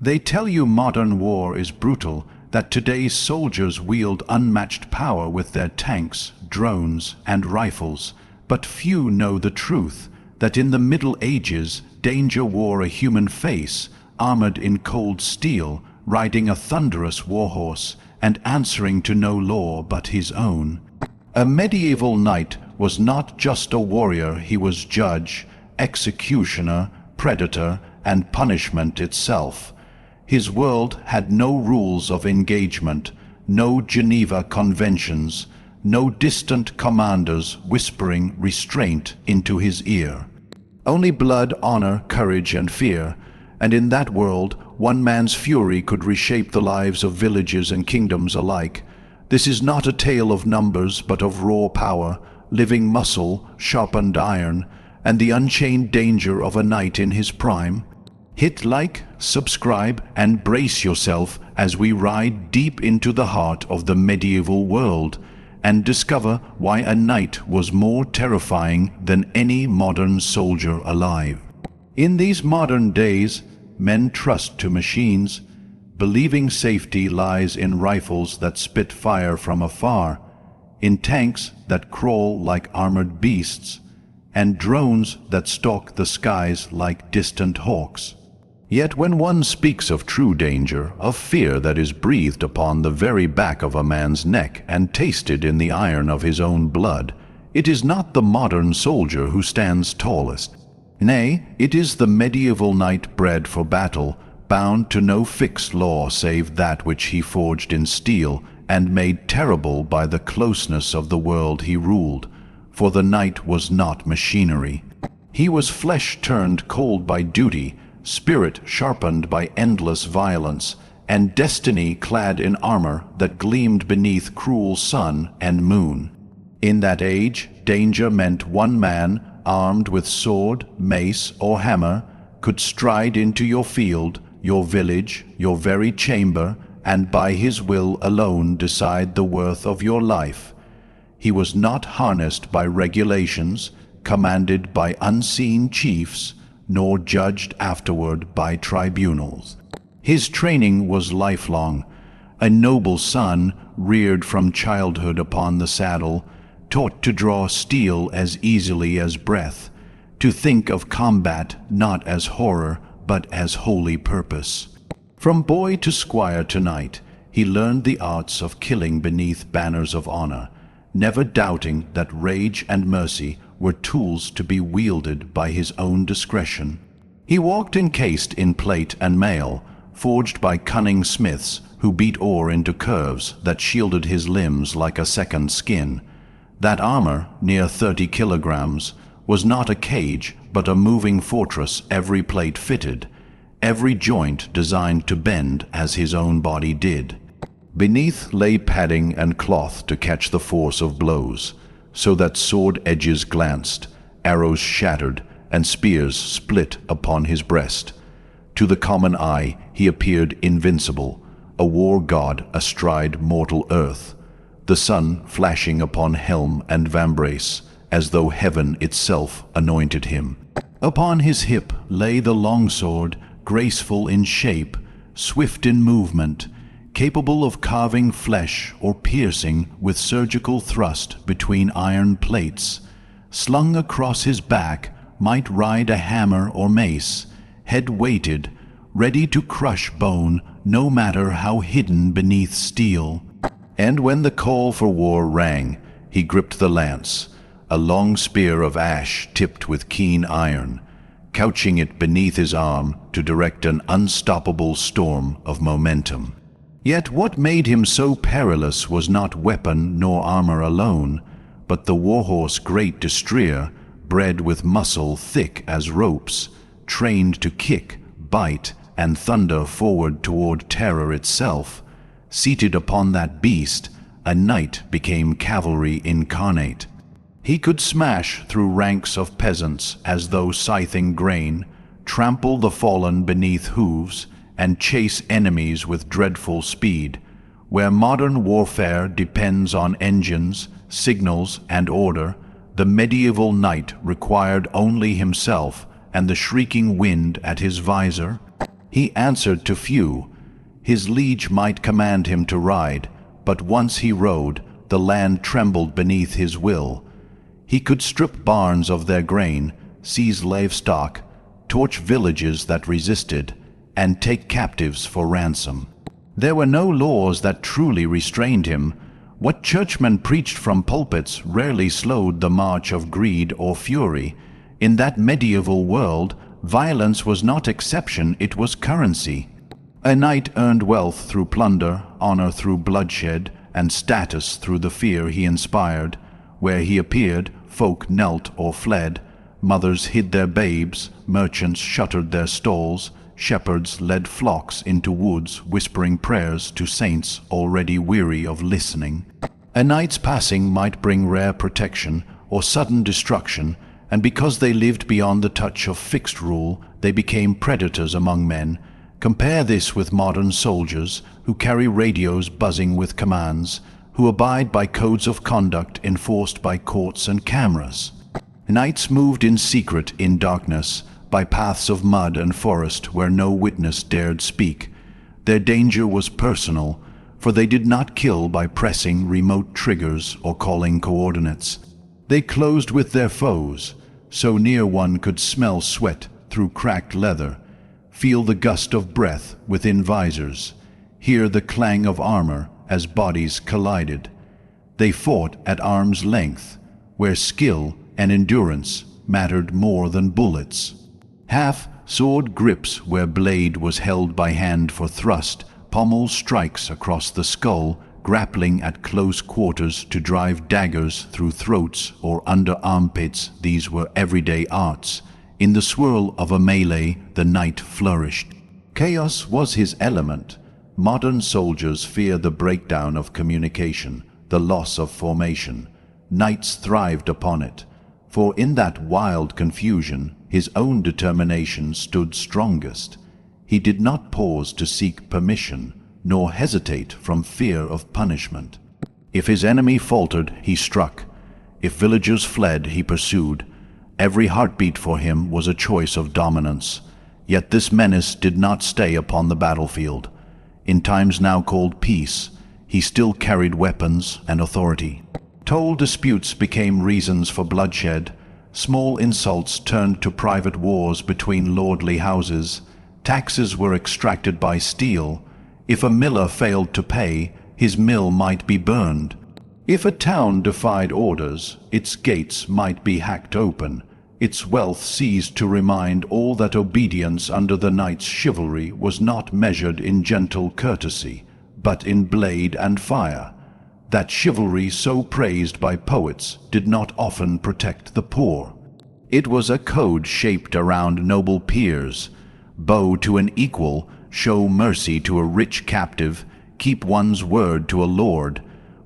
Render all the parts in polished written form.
They tell you modern war is brutal, that today's soldiers wield unmatched power with their tanks, drones, and rifles, but few know the truth, that in the Middle Ages, danger wore a human face, armored in cold steel, riding a thunderous warhorse, and answering to no law but his own. A medieval knight was not just a warrior, he was judge, executioner, predator, and punishment itself. His world had no rules of engagement, no Geneva Conventions, no distant commanders whispering restraint into his ear. Only blood, honor, courage, and fear, and in that world, one man's fury could reshape the lives of villages and kingdoms alike. This is not a tale of numbers, but of raw power, living muscle, sharpened iron, and the unchained danger of a knight in his prime. Hit like, subscribe, and brace yourself as we ride deep into the heart of the medieval world and discover why a knight was more terrifying than any modern soldier alive. In these modern days, men trust to machines, believing safety lies in rifles that spit fire from afar, in tanks that crawl like armored beasts, and drones that stalk the skies like distant hawks. Yet when one speaks of true danger, of fear that is breathed upon the very back of a man's neck and tasted in the iron of his own blood, it is not the modern soldier who stands tallest. Nay, it is the medieval knight bred for battle, bound to no fixed law save that which he forged in steel, and made terrible by the closeness of the world he ruled. For the knight was not machinery. He was flesh turned cold by duty, spirit sharpened by endless violence, and destiny clad in armor that gleamed beneath cruel sun and moon. In that age, danger meant one man, armed with sword, mace, or hammer, could stride into your field, your village, your very chamber, and by his will alone decide the worth of your life. He was not harnessed by regulations, commanded by unseen chiefs, nor judged afterward by tribunals. His training was lifelong. A noble son, reared from childhood upon the saddle, taught to draw steel as easily as breath, to think of combat not as horror, but as holy purpose. From boy to squire to knight, he learned the arts of killing beneath banners of honor, never doubting that rage and mercy were tools to be wielded by his own discretion. He walked encased in plate and mail, forged by cunning smiths who beat ore into curves that shielded his limbs like a second skin. That armor, near 30 kilograms, was not a cage, but a moving fortress every plate fitted, every joint designed to bend as his own body did. Beneath lay padding and cloth to catch the force of blows, so that sword edges glanced, arrows shattered, and spears split upon his breast. To the common eye he appeared invincible, a war god astride mortal earth, the sun flashing upon helm and vambrace, as though heaven itself anointed him. Upon his hip lay the longsword, graceful in shape, swift in movement, capable of carving flesh or piercing with surgical thrust between iron plates. Slung across his back might ride a hammer or mace, head weighted, ready to crush bone no matter how hidden beneath steel. And when the call for war rang, he gripped the lance, a long spear of ash tipped with keen iron, couching it beneath his arm to direct an unstoppable storm of momentum. Yet what made him so perilous was not weapon nor armor alone, but the Warhorse great destrier, bred with muscle thick as ropes, trained to kick, bite, and thunder forward toward terror itself. Seated upon that beast, a knight became cavalry incarnate. He could smash through ranks of peasants as though scything grain, trample the fallen beneath hooves, and chase enemies with dreadful speed. Where modern warfare depends on engines, signals, and order, the medieval knight required only himself and the shrieking wind at his visor. He answered to few. His liege might command him to ride, but once he rode, the land trembled beneath his will. He could strip barns of their grain, seize livestock, torch villages that resisted, and take captives for ransom. There were no laws that truly restrained him. What churchmen preached from pulpits rarely slowed the march of greed or fury. In that medieval world, violence was not exception, it was currency. A knight earned wealth through plunder, honor through bloodshed, and status through the fear he inspired. Where he appeared, folk knelt or fled. Mothers hid their babes, merchants shuttered their stalls, shepherds led flocks into woods, whispering prayers to saints already weary of listening. A knight's passing might bring rare protection or sudden destruction, and because they lived beyond the touch of fixed rule, they became predators among men. Compare this with modern soldiers who carry radios buzzing with commands, who abide by codes of conduct enforced by courts and cameras. Knights moved in secret in darkness, by paths of mud and forest where no witness dared speak. Their danger was personal, for they did not kill by pressing remote triggers or calling coordinates. They closed with their foes, so near one could smell sweat through cracked leather, feel the gust of breath within visors, hear the clang of armor as bodies collided. They fought at arm's length, where skill and endurance mattered more than bullets. Half-sword grips where blade was held by hand for thrust, pommel strikes across the skull, grappling at close quarters to drive daggers through throats or under armpits. These were everyday arts. In the swirl of a melee, the knight flourished. Chaos was his element. Modern soldiers fear the breakdown of communication, the loss of formation. Knights thrived upon it, for in that wild confusion, his own determination stood strongest. He did not pause to seek permission, nor hesitate from fear of punishment. If his enemy faltered, he struck. If villagers fled, he pursued. Every heartbeat for him was a choice of dominance. Yet this menace did not stay upon the battlefield. In times now called peace, he still carried weapons and authority. Toll disputes became reasons for bloodshed. Small insults turned to private wars between lordly houses. Taxes were extracted by steel. If a miller failed to pay, his mill might be burned. If a town defied orders, its gates might be hacked open. Its wealth seized to remind all that obedience under the knight's chivalry was not measured in gentle courtesy, but in blade and fire. That chivalry so praised by poets did not often protect the poor. It was a code shaped around noble peers. Bow to an equal, show mercy to a rich captive, keep one's word to a lord.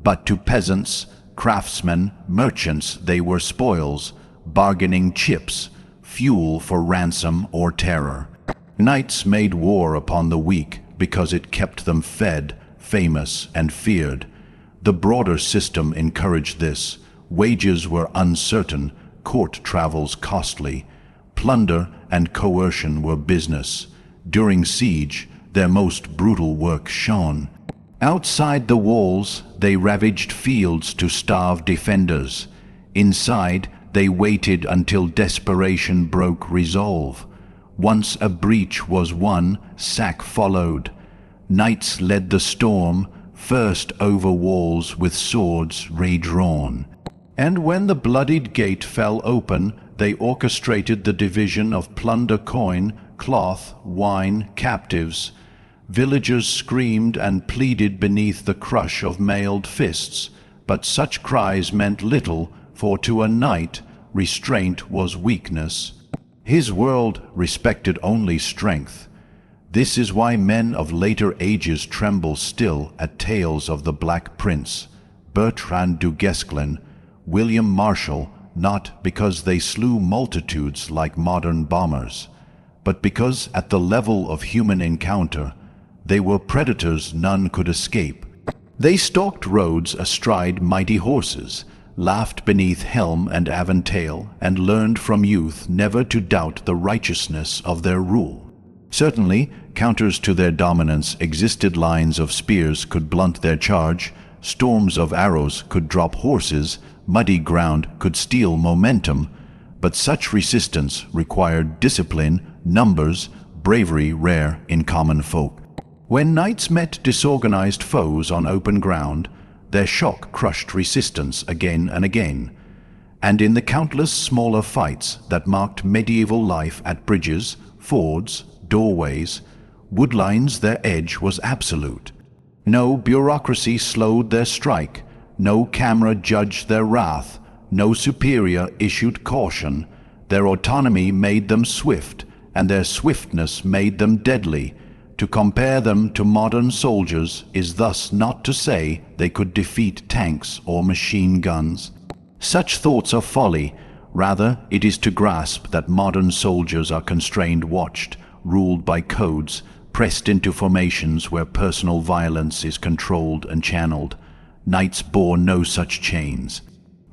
But to peasants, craftsmen, merchants they were spoils, bargaining chips, fuel for ransom or terror. Knights made war upon the weak because it kept them fed, famous, and feared. The broader system encouraged this. Wages were uncertain, court travels costly. Plunder and coercion were business. During siege, their most brutal work shone. Outside the walls, they ravaged fields to starve defenders. Inside, they waited until desperation broke resolve. Once a breach was won, sack followed. Knights led the storm, first over walls with swords redrawn. And when the bloodied gate fell open, they orchestrated the division of plunder, coin, cloth, wine, captives. Villagers screamed and pleaded beneath the crush of mailed fists, but such cries meant little, for to a knight restraint was weakness. His world respected only strength. This is why men of later ages tremble still at tales of the Black Prince, Bertrand du Guesclin, William Marshall, not because they slew multitudes like modern bombers, but because at the level of human encounter, they were predators none could escape. They stalked roads astride mighty horses, laughed beneath helm and aventail, and learned from youth never to doubt the righteousness of their rule. Certainly, counters to their dominance existed. Lines of spears could blunt their charge, storms of arrows could drop horses, muddy ground could steal momentum, but such resistance required discipline, numbers, bravery rare in common folk. When knights met disorganized foes on open ground, their shock crushed resistance again and again. And in the countless smaller fights that marked medieval life at bridges, fords, doorways, woodlines, their edge was absolute. No bureaucracy slowed their strike, no camera judged their wrath, no superior issued caution. Their autonomy made them swift, and their swiftness made them deadly. To compare them to modern soldiers is thus not to say they could defeat tanks or machine guns. Such thoughts are folly. Rather, it is to grasp that modern soldiers are constrained, watched, ruled by codes, pressed into formations where personal violence is controlled and channeled. Knights bore no such chains.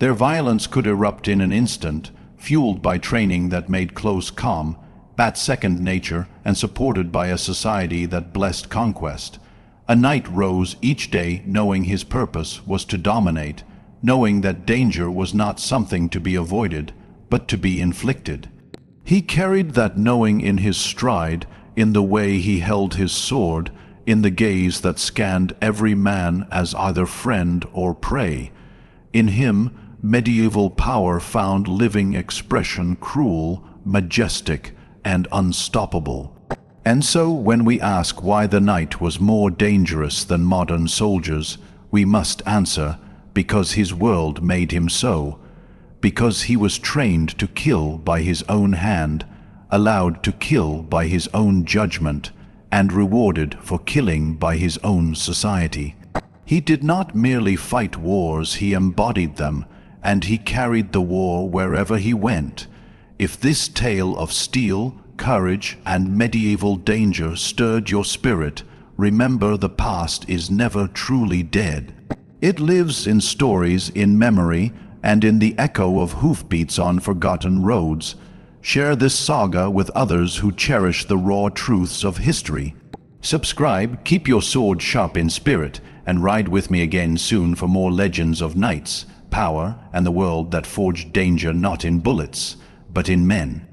Their violence could erupt in an instant, fueled by training that made close calm, bat second nature, and supported by a society that blessed conquest. A knight rose each day knowing his purpose was to dominate, knowing that danger was not something to be avoided, but to be inflicted. He carried that knowing in his stride, in the way he held his sword, in the gaze that scanned every man as either friend or prey. In him, medieval power found living expression, cruel, majestic, and unstoppable. And so, when we ask why the knight was more dangerous than modern soldiers, we must answer, because his world made him so, because he was trained to kill by his own hand, allowed to kill by his own judgment, and rewarded for killing by his own society. He did not merely fight wars, he embodied them, and he carried the war wherever he went. If this tale of steel, courage, and medieval danger stirred your spirit, remember the past is never truly dead. It lives in stories, in memory, and in the echo of hoofbeats on forgotten roads. Share this saga with others who cherish the raw truths of history. Subscribe, keep your sword sharp in spirit, and ride with me again soon for more legends of knights, power, and the world that forged danger not in bullets, but in men.